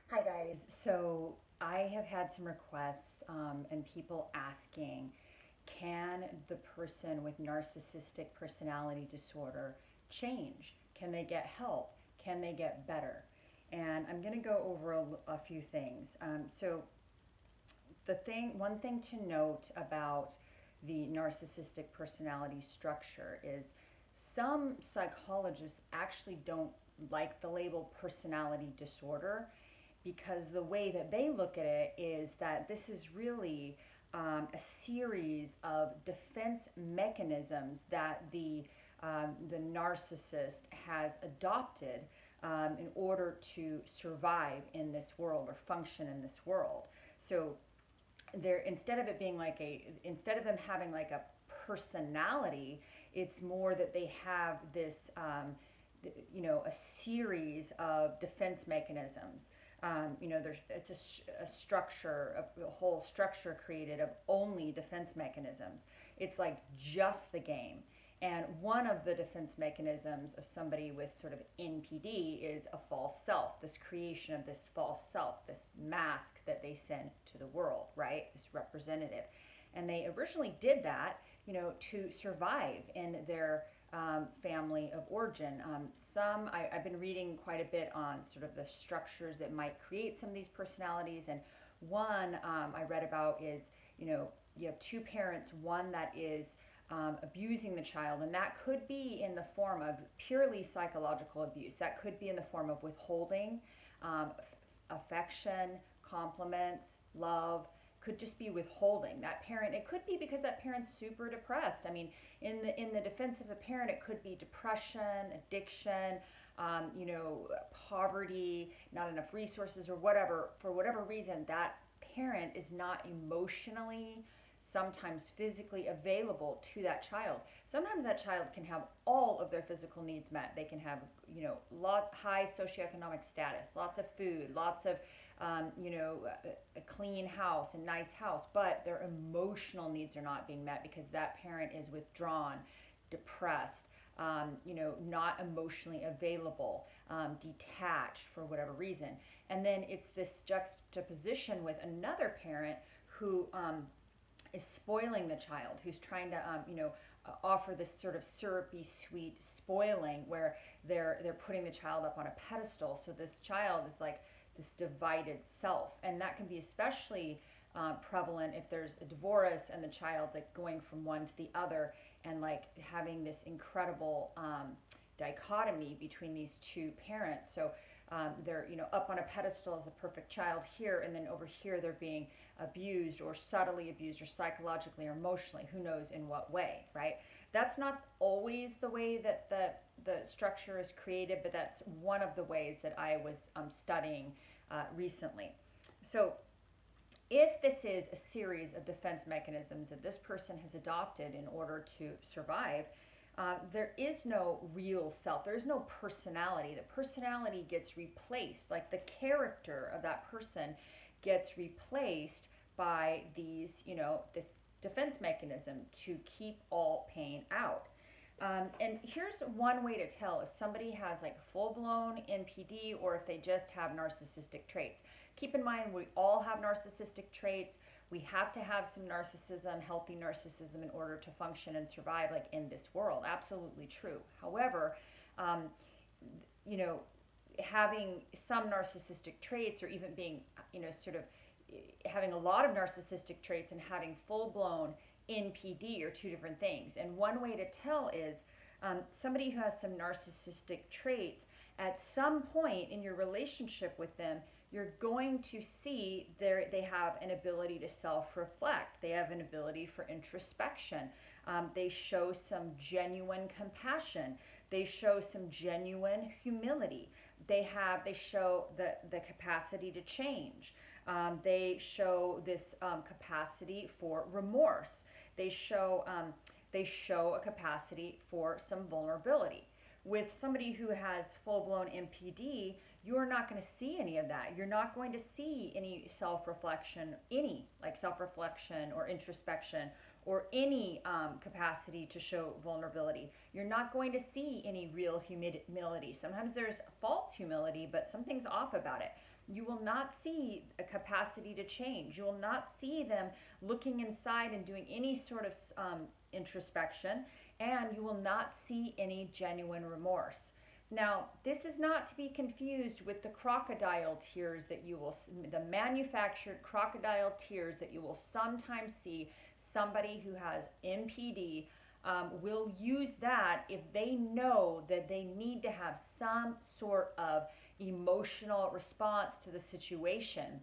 Hi guys. So I have had some requests and people asking, can the person with narcissistic personality disorder change? Can they get help? Can they get better? And I'm going to go over a few things. One thing to note about the narcissistic personality structure is some psychologists actually don't like the label personality disorder because the way that they look at it is that this is really a series of defense mechanisms that the narcissist has adopted in order to survive in this world or function in this world. So they're instead of them having like a personality, it's more that they have this a series of defense mechanisms. A structure, a whole structure created of only defense mechanisms. It's like just the game. And one of the defense mechanisms of somebody with sort of NPD is a false self, this creation of this false self, this mask that they send to the world, right? This representative. And they originally did that, to survive in their family of origin. I've been reading quite a bit on sort of the structures that might create some of these personalities. And one I read about is, you have two parents, one that is abusing the child, and that could be in the form of purely psychological abuse. That could be in the form of withholding, affection, compliments, love. Could just be withholding that parent. It could be because that parent's super depressed. I mean, in the defense of the parent, it could be depression, addiction, poverty, not enough resources, or whatever. For whatever reason, that parent is not emotionally, sometimes physically available to that child. Sometimes that child can have all of their physical needs met. They can have, high socioeconomic status, lots of food, lots of, a clean house, a nice house, but their emotional needs are not being met because that parent is withdrawn, depressed, not emotionally available, detached for whatever reason. And then it's this juxtaposition with another parent who is spoiling the child, who's trying to, offer this sort of syrupy, sweet spoiling where they're putting the child up on a pedestal. So this child is like this divided self, and that can be especially prevalent if there's a divorce and the child's like going from one to the other and like having this incredible dichotomy between these two parents. So they're up on a pedestal as a perfect child here, and then over here they're being abused or subtly abused or psychologically or emotionally, who knows in what way, right? That's not always the way that the structure is created, but that's one of the ways that I was studying recently. So if this is a series of defense mechanisms that this person has adopted in order to survive, there is no real self. There is no personality. The personality gets replaced, like the character of that person gets replaced by this defense mechanism to keep all pain out. And here's one way to tell if somebody has like full blown NPD or if they just have narcissistic traits. Keep in mind, we all have narcissistic traits. We have to have some narcissism, healthy narcissism, in order to function and survive like in this world. Absolutely true. However, um, you know, having some narcissistic traits or even being, sort of having a lot of narcissistic traits and having full blown NPD are two different things. And one way to tell is somebody who has some narcissistic traits, at some point in your relationship with them, you're going to see they have an ability to self-reflect. They have an ability for introspection. They show some genuine compassion. They show some genuine humility. They show the capacity to change. They show this capacity for remorse. They show a capacity for some vulnerability. With somebody who has full-blown NPD, you're not going to see any of that. You're not going to see any self-reflection, or introspection, or any capacity to show vulnerability. You're not going to see any real humility. Sometimes there's false humility, but something's off about it. You will not see a capacity to change. You will not see them looking inside and doing any sort of introspection, and you will not see any genuine remorse. Now, this is not to be confused with the crocodile tears that you will, the manufactured crocodile tears that you will sometimes see. Somebody who has MPD will use that if they know that they need to have some sort of emotional response to the situation,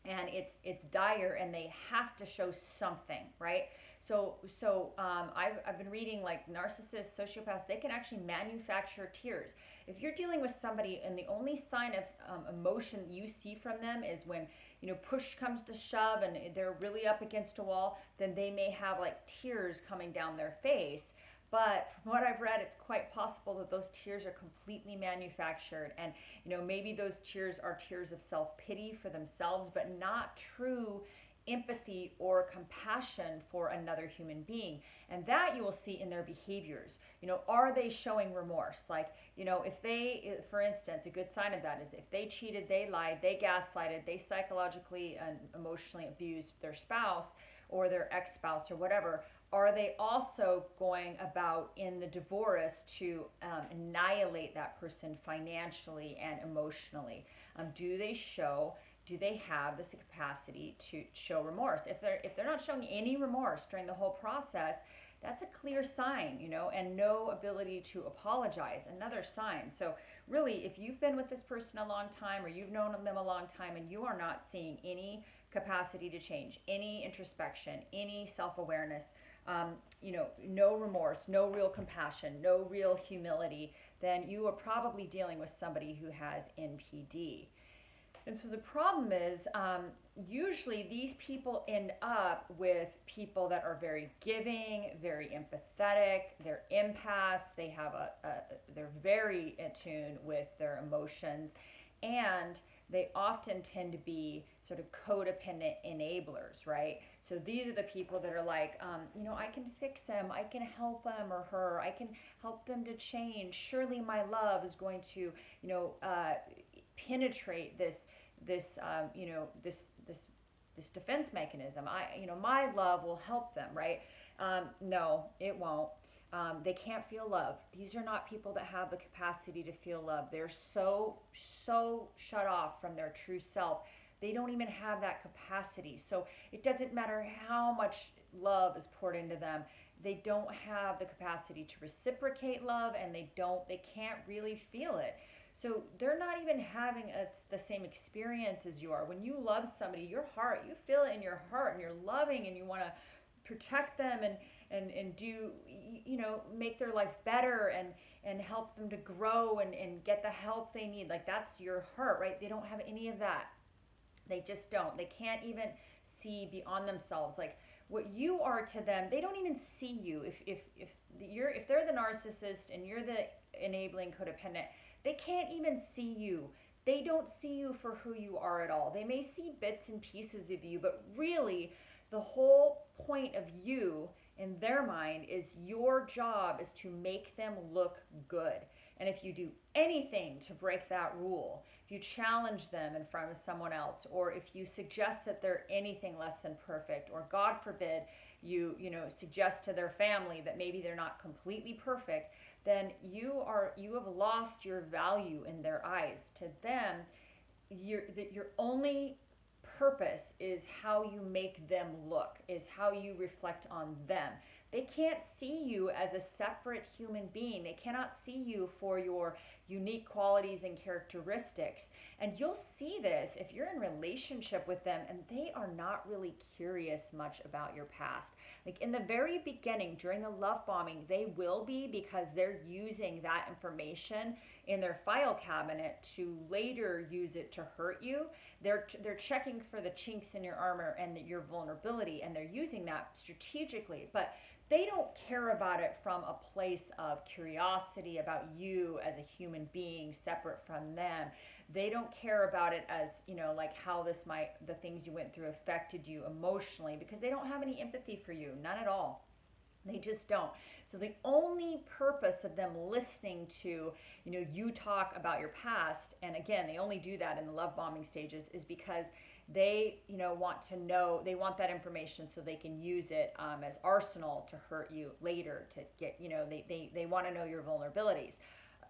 and it's dire, and they have to show something, right? I've been reading, like, narcissists, sociopaths, they can actually manufacture tears. If you're dealing with somebody and the only sign of emotion you see from them is when, push comes to shove and they're really up against a wall, then they may have like tears coming down their face. But from what I've read, it's quite possible that those tears are completely manufactured. And, maybe those tears are tears of self-pity for themselves, but not true empathy or compassion for another human being. And that you will see in their behaviors. Are they showing remorse? Like, if they, for instance, a good sign of that is if they cheated, they lied, they gaslighted, they psychologically and emotionally abused their spouse or their ex-spouse or whatever, are they also going about in the divorce to annihilate that person financially and emotionally? Do they have this capacity to show remorse? If they're not showing any remorse during the whole process, that's a clear sign, and no ability to apologize, another sign. So really, if you've been with this person a long time, or you've known them a long time, and you are not seeing any capacity to change, any introspection, any self-awareness, no remorse, no real compassion, no real humility, then you are probably dealing with somebody who has NPD. And so the problem is, usually these people end up with people that are very giving, very empathetic, they're empaths, they're very in tune with their emotions, and they often tend to be sort of codependent enablers, right? So these are the people that are like, I can fix him, I can help him or her, I can help them to change. Surely my love is going to, penetrate this defense mechanism. My love will help them, right? No, it won't. They can't feel love. These are not people that have the capacity to feel love. They're so shut off from their true self. They don't even have that capacity. So it doesn't matter how much love is poured into them. They don't have the capacity to reciprocate love, and they can't really feel it. So they're not even having the same experience as you are. When you love somebody, your heart, you feel it in your heart, and you're loving, and you want to protect them and do, make their life better and help them to grow and get the help they need. Like, that's your heart, right? They don't have any of that. They just don't. They can't even see beyond themselves. Like, what you are to them, they don't even see you. If they're the narcissist and you're the enabling codependent, they can't even see you. They don't see you for who you are at all. They may see bits and pieces of you, but really the whole point of you in their mind is your job is to make them look good. And if you do anything to break that rule, if you challenge them in front of someone else, or if you suggest that they're anything less than perfect, or God forbid, you suggest to their family that maybe they're not completely perfect, then you have lost your value in their eyes. To them, your only purpose is how you make them look, is how you reflect on them. They can't see you as a separate human being. They cannot see you for your unique qualities and characteristics. And you'll see this if you're in relationship with them and they are not really curious much about your past. Like, in the very beginning, during the love bombing, they will be, because they're using that information in their file cabinet to later use it to hurt you. They're checking for the chinks in your armor and your vulnerability, and they're using that strategically. But they don't care about it from a place of curiosity about you as a human being separate from them. They don't care about it as, like how the things you went through affected you emotionally, because they don't have any empathy for you, none at all. They just don't. So the only purpose of them listening to, you talk about your past, and again, they only do that in the love bombing stages, is because they, want to know, they want that information so they can use it as arsenal to hurt you later, to get, they want to know your vulnerabilities.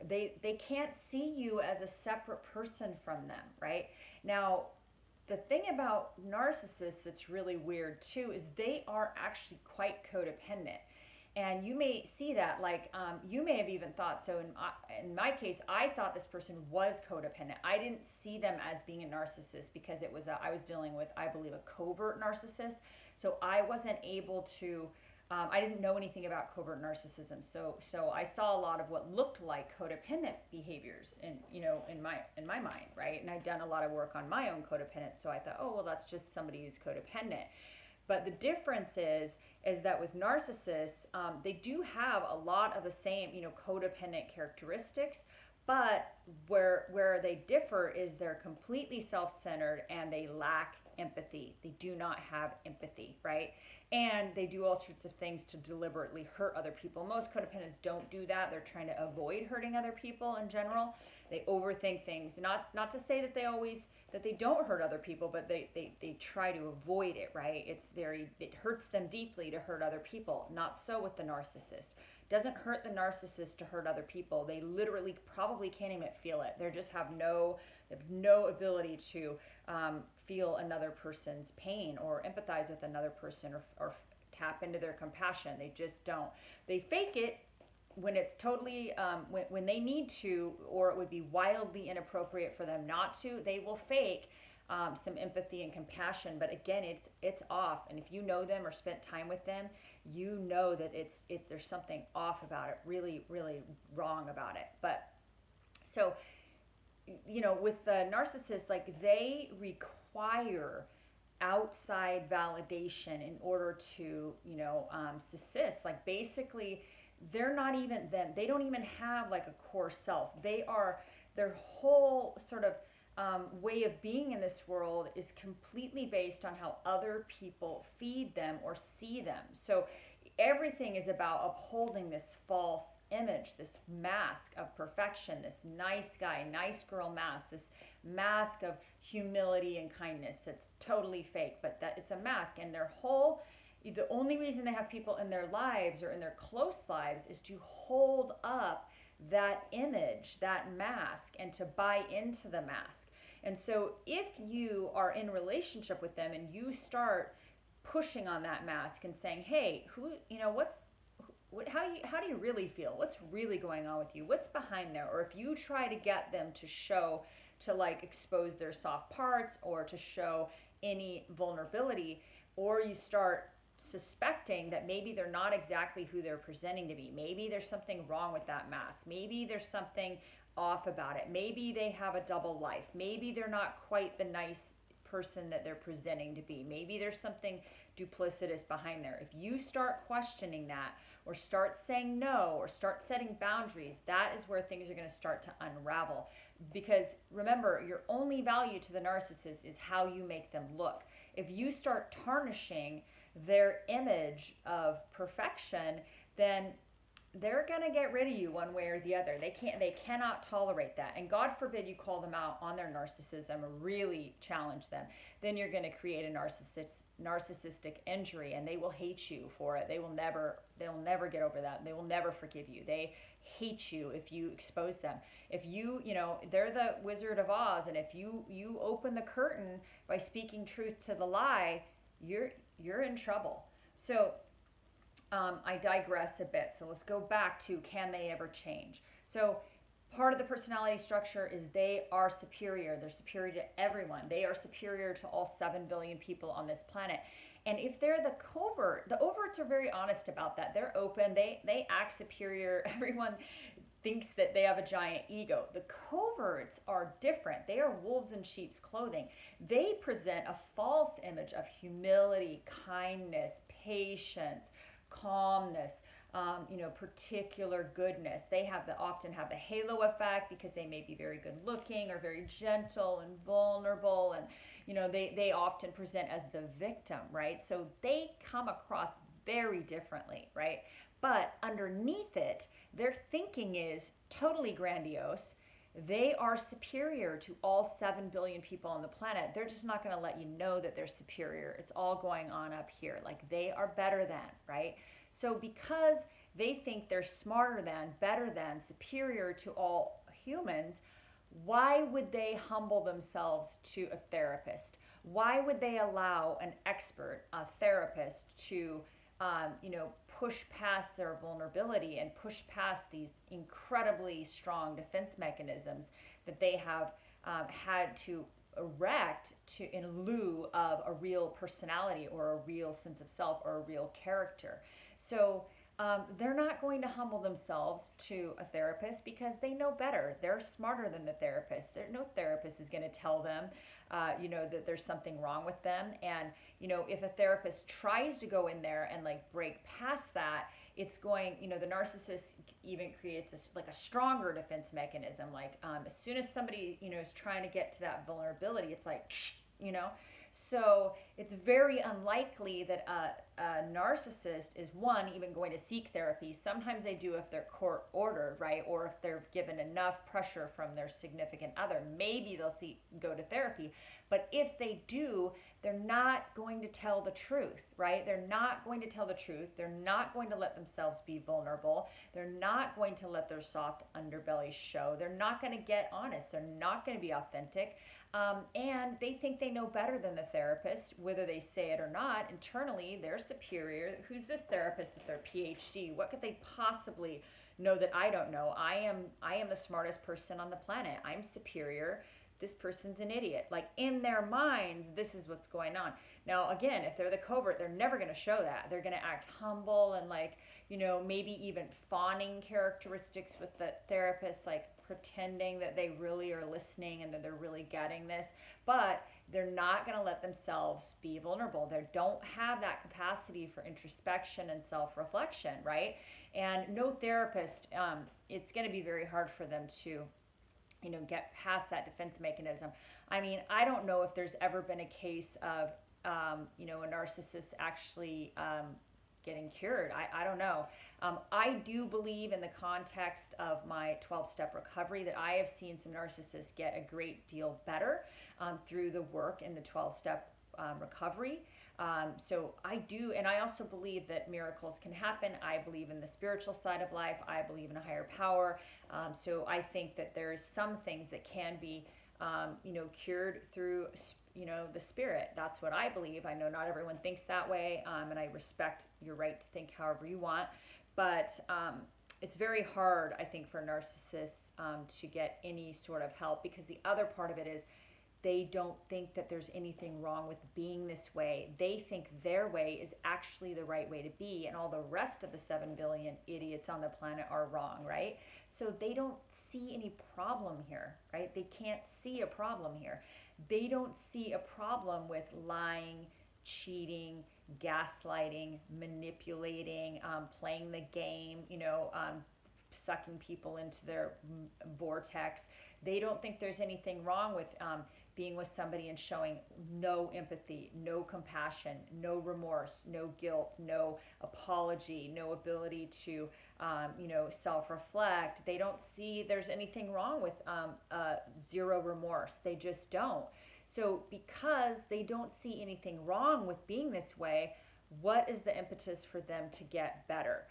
They can't see you as a separate person from them, right? Now, the thing about narcissists that's really weird too is they are actually quite codependent. And you may see that, like, you may have even thought, so in my case, I thought this person was codependent. I didn't see them as being a narcissist because I was dealing with, I believe, a covert narcissist. So I wasn't able to, I didn't know anything about covert narcissism. So I saw a lot of what looked like codependent behaviors in my mind, right? And I'd done a lot of work on my own codependence. So I thought, oh, well, that's just somebody who's codependent. But the difference is that with narcissists, they do have a lot of the same, codependent characteristics, but where they differ is they're completely self-centered and they lack empathy. They do not have empathy, right? And they do all sorts of things to deliberately hurt other people. Most codependents don't do that. They're trying to avoid hurting other people in general. They overthink things. Not to say that they don't hurt other people, but they try to avoid it, right? It hurts them deeply to hurt other people. Not so with the narcissist. Doesn't hurt the narcissist to hurt other people. They literally probably can't even feel it. They have no ability to feel another person's pain or empathize with another person or tap into their compassion. They just don't. They fake it when it's totally, when they need to, or it would be wildly inappropriate for them not to. They will fake some empathy and compassion, but again, it's off. And if you know them or spent time with them, you know that there's something off about it, really, really wrong about it. But so, with the narcissists, like, they require outside validation in order to, assist. Like, basically, they're not even them. They don't even have like a core self. Their whole sort of way of being in this world is completely based on how other people feed them or see them. So everything is about upholding this false image, this mask of perfection, this nice guy, nice girl mask, this mask of humility and kindness that's totally fake, but that it's a mask. And the only reason they have people in their lives or in their close lives is to hold up that image, that mask, and to buy into the mask. And so if you are in relationship with them and you start pushing on that mask and saying, hey, how do you really feel? What's really going on with you? What's behind there? Or if you try to get them to like expose their soft parts or to show any vulnerability, or you start suspecting that maybe they're not exactly who they're presenting to be. Maybe there's something wrong with that mask. Maybe there's something off about it. Maybe they have a double life. Maybe they're not quite the nice person that they're presenting to be. Maybe there's something duplicitous behind there. If you start questioning that, or start saying no, or start setting boundaries, that is where things are going to start to unravel. Because remember, your only value to the narcissist is how you make them look. If you start tarnishing their image of perfection, then they're going to get rid of you one way or the other. They cannot tolerate that. And God forbid you call them out on their narcissism or really challenge them. Then you're going to create a narcissistic injury, and they will hate you for it. They'll never get over that. They will never forgive you. They hate you if you expose them. If they're the Wizard of Oz, and if you open the curtain by speaking truth to the lie, you're in trouble. So I digress a bit. So let's go back to, can they ever change? So part of the personality structure is they are superior. They're superior to everyone. They are superior to all 7 billion people on this planet. And if they're the overts are very honest about that. They're open. They act superior. Everyone thinks that they have a giant ego. The coverts are different. They are wolves in sheep's clothing. They present a false image of humility, kindness, patience, calmness, particular goodness. They often have the halo effect because they may be very good looking or very gentle and vulnerable, and they often present as the victim, right? So they come across very differently, right? But underneath it, their thinking is totally grandiose. They are superior to all 7 billion people on the planet. They're just not going to let you know that they're superior. It's all going on up here. Like they are better than, right? So because they think they're smarter than, better than, superior to all humans, why would they humble themselves to a therapist? Why would they allow an expert, a therapist, to push past their vulnerability and push past these incredibly strong defense mechanisms that they have had to erect in lieu of a real personality or a real sense of self or a real character? So they're not going to humble themselves to a therapist because they know better. They're smarter than the therapist. No therapist is going to tell them, that there's something wrong with them. And, if a therapist tries to go in there and like break past that, it's going, the narcissist even creates a stronger defense mechanism. Like as soon as somebody, is trying to get to that vulnerability, it's like, So it's very unlikely that a narcissist is even going to seek therapy. Sometimes they do if they're court ordered, right? Or if they're given enough pressure from their significant other, maybe they'll go to therapy. But if they do, they're not going to tell the truth, right? They're not going to tell the truth. They're not going to let themselves be vulnerable. They're not going to let their soft underbelly show. They're not going to get honest. They're not going to be authentic. And they think they know better than the therapist, whether they say it or not. Internally, they're superior. Who's this therapist with their PhD? What could they possibly know that I don't know? I am the smartest person on the planet. I'm superior. This person's an idiot. Like in their minds, this is what's going on. Now, again, if they're the covert, they're never going to show that. They're going to act humble and maybe even fawning characteristics with the therapist, like pretending that they really are listening and that they're really getting this, but they're not going to let themselves be vulnerable. They don't have that capacity for introspection and self-reflection, right? And no therapist, it's going to be very hard for them to get past that defense mechanism. I mean, I don't know if there's ever been a case of a narcissist actually getting cured. I don't know. I do believe in the context of my 12-step recovery that I have seen some narcissists get a great deal better through the work in the 12-step recovery. So I do, and I also believe that miracles can happen. I believe in the spiritual side of life. I believe in a higher power. So I think that there's some things that can be, cured through the spirit. That's what I believe. I know not everyone thinks that way, and I respect your right to think however you want, but it's very hard, I think, for narcissists to get any sort of help, because the other part of it is they don't think that there's anything wrong with being this way. They think their way is actually the right way to be, and all the rest of the 7 billion idiots on the planet are wrong, right? So they don't see any problem here, right? They can't see a problem here. They don't see a problem with lying, cheating, gaslighting, manipulating, playing the game, sucking people into their vortex. They don't think there's anything wrong with being with somebody and showing no empathy, no compassion, no remorse, no guilt, no apology, no ability to, self-reflect. They don't see there's anything wrong with zero remorse. They just don't. So because they don't see anything wrong with being this way, what is the impetus for them to get better?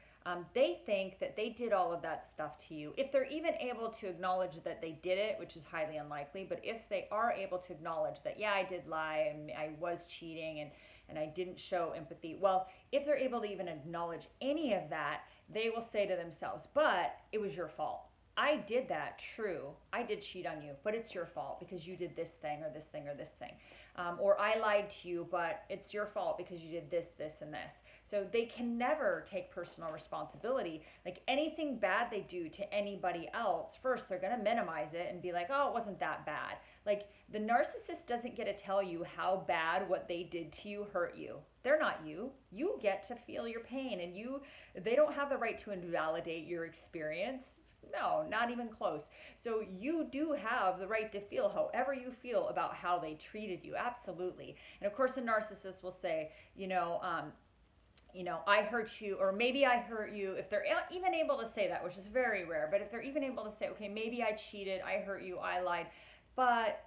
They think that they did all of that stuff to you. If they're even able to acknowledge that they did it, which is highly unlikely, but if they are able to acknowledge that, yeah, I did lie and I was cheating and I didn't show empathy, well, if they're able to even acknowledge any of that, they will say to themselves, but it was your fault. I did that, true. I did cheat on you, but it's your fault because you did this thing or this thing or this thing. Or I lied to you, but it's your fault because you did this, this, and this. So they can never take personal responsibility. Like anything bad they do to anybody else, first they're going to minimize it and be like, oh, it wasn't that bad. Like the narcissist doesn't get to tell you how bad what they did to you hurt you. They're not you. You get to feel your pain, and they don't have the right to invalidate your experience. No, not even close. So you do have the right to feel however you feel about how they treated you. Absolutely. And of course, a narcissist will say, I hurt you, or maybe I hurt you, if they're even able to say that, which is very rare, but if they're even able to say, okay, maybe I cheated, I hurt you, I lied, but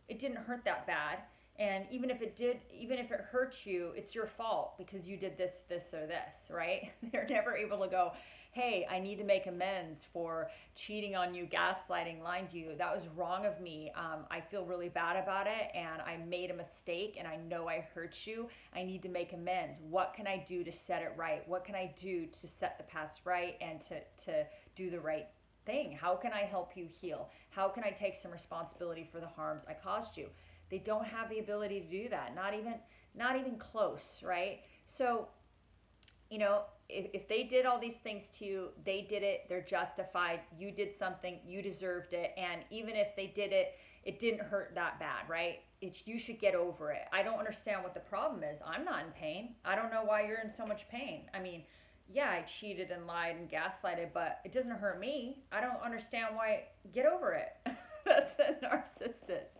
it didn't hurt that bad. And even if it did, even if it hurts you, it's your fault because you did this, this, or this, right? They're never able to go, hey, I need to make amends for cheating on you, gaslighting, lying to you. That was wrong of me. I feel really bad about it, and I made a mistake, and I know I hurt you. I need to make amends. What can I do to set it right? What can I do to set the past right and to do the right thing? How can I help you heal? How can I take some responsibility for the harms I caused you? They don't have the ability to do that. Not even close, right? So, if they did all these things to you, they did it, they're justified, you did something, you deserved it, and even if they did it, it didn't hurt that bad, right? You should get over it. I don't understand what the problem is. I'm not in pain. I don't know why you're in so much pain. I mean, yeah, I cheated and lied and gaslighted, but it doesn't hurt me. I don't understand why. Get over it. That's a narcissist.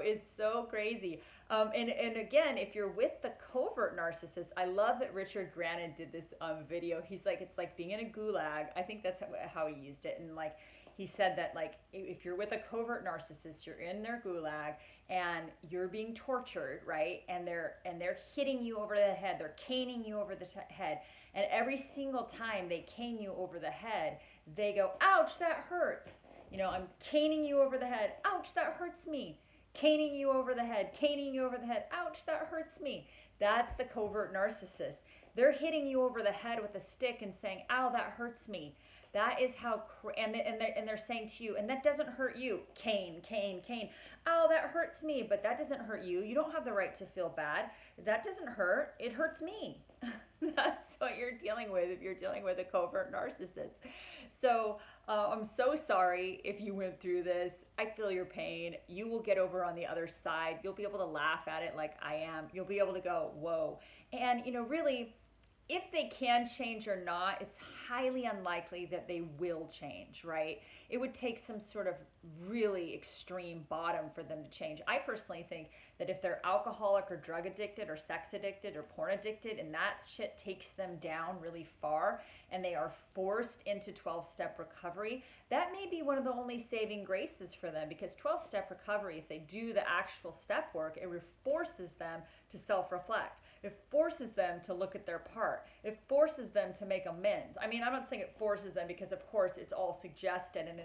It's so crazy. And again, if you're with the covert narcissist, I love that Richard Grannon did this video. He's like, it's like being in a gulag. I think that's how he used it. And like, he said that like, if you're with a covert narcissist, you're in their gulag and you're being tortured, right? And they're hitting you over the head. They're caning you over the head. And every single time they cane you over the head, they go, ouch, that hurts. I'm caning you over the head. Ouch, that hurts me. Caning you over the head. Caning you over the head. Ouch, that hurts me. That's the covert narcissist. They're hitting you over the head with a stick and saying, ow, that hurts me. That is how, and they're saying to you, and that doesn't hurt you. Cane, cane, cane. Oh, that hurts me, but that doesn't hurt you. You don't have the right to feel bad. That doesn't hurt. It hurts me. That's what you're dealing with if you're dealing with a covert narcissist. So I'm so sorry if you went through this. I feel your pain. You will get over on the other side. You'll be able to laugh at it like I am. You'll be able to go, whoa. And, really, if they can change or not, it's highly unlikely that they will change, right? It would take some sort of really extreme bottom for them to change. I personally think that if they're alcoholic or drug addicted or sex addicted or porn addicted and that shit takes them down really far and they are forced into 12-step recovery, that may be one of the only saving graces for them, because 12-step recovery, if they do the actual step work, it forces them to self-reflect. It forces them to look at their part. It forces them to make amends. I mean, I'm not saying it forces them, because of course it's all suggested and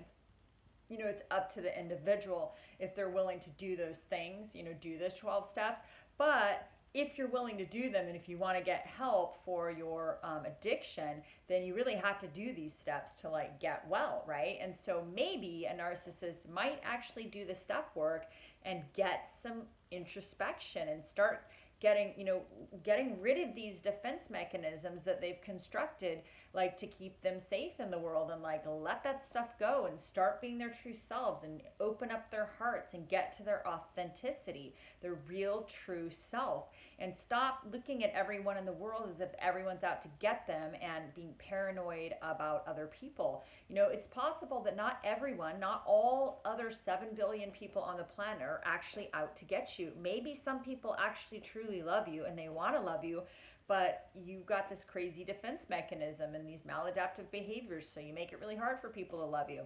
it's up to the individual if they're willing to do those things, do those 12 steps. But if you're willing to do them and if you want to get help for your addiction, then you really have to do these steps to like get well, right? And so maybe a narcissist might actually do the step work and get some introspection and start getting rid of these defense mechanisms that they've constructed, like to keep them safe in the world, and like let that stuff go and start being their true selves and open up their hearts and get to their authenticity, their real true self, and stop looking at everyone in the world as if everyone's out to get them and being paranoid about other people. It's possible that not everyone, not all other 7 billion people on the planet are actually out to get you. Maybe some people actually truly love you and they want to love you, but you've got this crazy defense mechanism and these maladaptive behaviors, so you make it really hard for people to love you.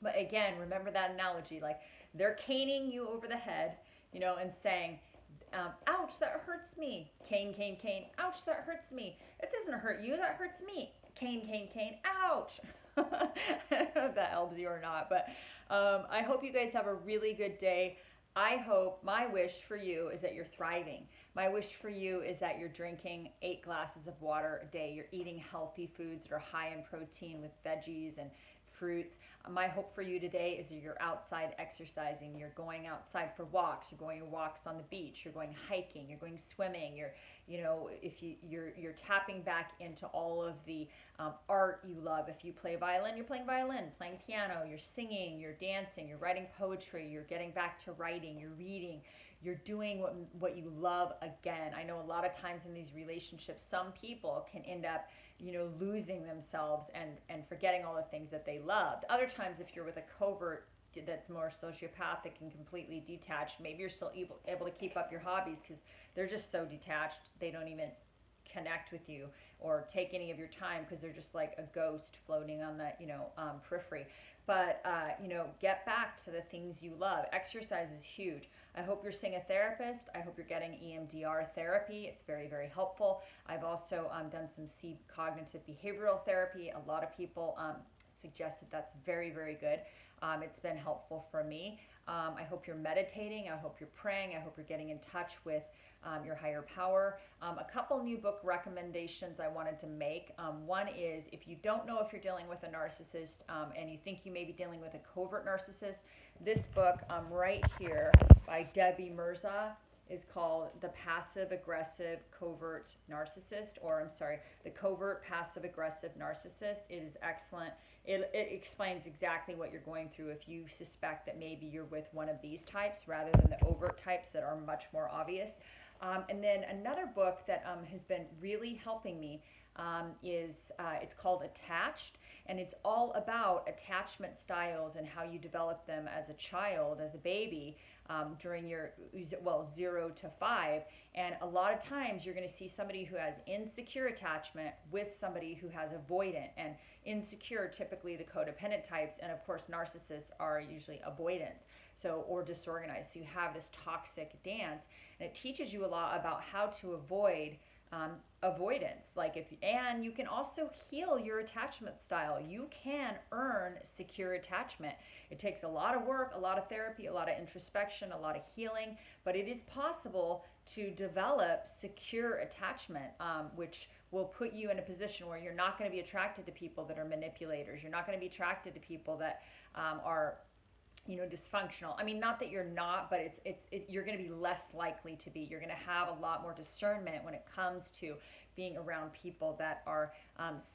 But again, remember that analogy, like they're caning you over the head, and saying, ouch, that hurts me. Cane, cane, cane. Ouch, that hurts me. It doesn't hurt you, that hurts me. Cane, cane, cane. Ouch. I don't know if that helps you or not, but I hope you guys have a really good day. My wish for you is that you're thriving. My wish for you is that you're drinking 8 glasses of water a day. You're eating healthy foods that are high in protein with veggies and fruits. My hope for you today is that you're outside exercising. You're going outside for walks. You're going walks on the beach. You're going hiking. You're going swimming. You're tapping back into all of the art you love. If you play violin, you're playing violin, playing piano. You're singing. You're dancing. You're writing poetry. You're getting back to writing. You're reading. You're doing what you love again. I know a lot of times in these relationships, some people can end up losing themselves and forgetting all the things that they loved. Other times, if you're with a covert that's more sociopathic and completely detached, maybe you're still able to keep up your hobbies because they're just so detached they don't even connect with you or take any of your time because they're just like a ghost floating on the, periphery. But, get back to the things you love. Exercise is huge. I hope you're seeing a therapist. I hope you're getting EMDR therapy. It's very, very helpful. I've also done some cognitive behavioral therapy. A lot of people suggest that that's very, very good. It's been helpful for me. I hope you're meditating. I hope you're praying. I hope you're getting in touch with your higher power. A couple new book recommendations I wanted to make. One is, if you don't know if you're dealing with a narcissist and you think you may be dealing with a covert narcissist, this book right here by Debbie Mirza is called The Passive Aggressive Covert Narcissist, or I'm sorry, The Covert Passive Aggressive Narcissist. It is excellent. It explains exactly what you're going through if you suspect that maybe you're with one of these types rather than the overt types that are much more obvious. And then another book that has been really helping me is it's called Attached, and it's all about attachment styles and how you develop them as a child, as a baby, during your 0 to 5. And a lot of times you're going to see somebody who has insecure attachment with somebody who has avoidant. And insecure, typically the codependent types, and of course narcissists are usually avoidants, or disorganized. So you have this toxic dance, and it teaches you a lot about how to avoid avoidance. And you can also heal your attachment style. You can earn secure attachment. It takes a lot of work, a lot of therapy, a lot of introspection, a lot of healing, but it is possible to develop secure attachment, which will put you in a position where you're not going to be attracted to people that are manipulators. You're not going to be attracted to people that are dysfunctional. I mean, not that you're not, but you're going to be less likely to be. You're going to have a lot more discernment when it comes to being around people that are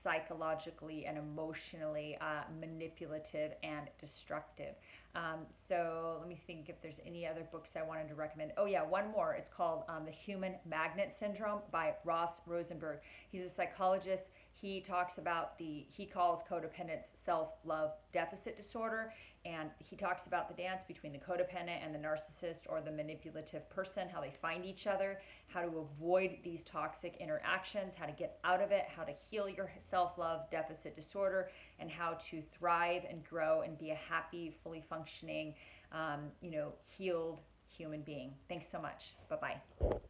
psychologically and emotionally manipulative and destructive. So let me think if there's any other books I wanted to recommend. Oh yeah, one more. It's called The Human Magnet Syndrome by Ross Rosenberg. He's a psychologist. He talks about he calls codependence self-love deficit disorder, and he talks about the dance between the codependent and the narcissist or the manipulative person, how they find each other, how to avoid these toxic interactions, how to get out of it, how to heal your self-love deficit disorder, and how to thrive and grow and be a happy, fully functioning, healed human being. Thanks so much. Bye-bye.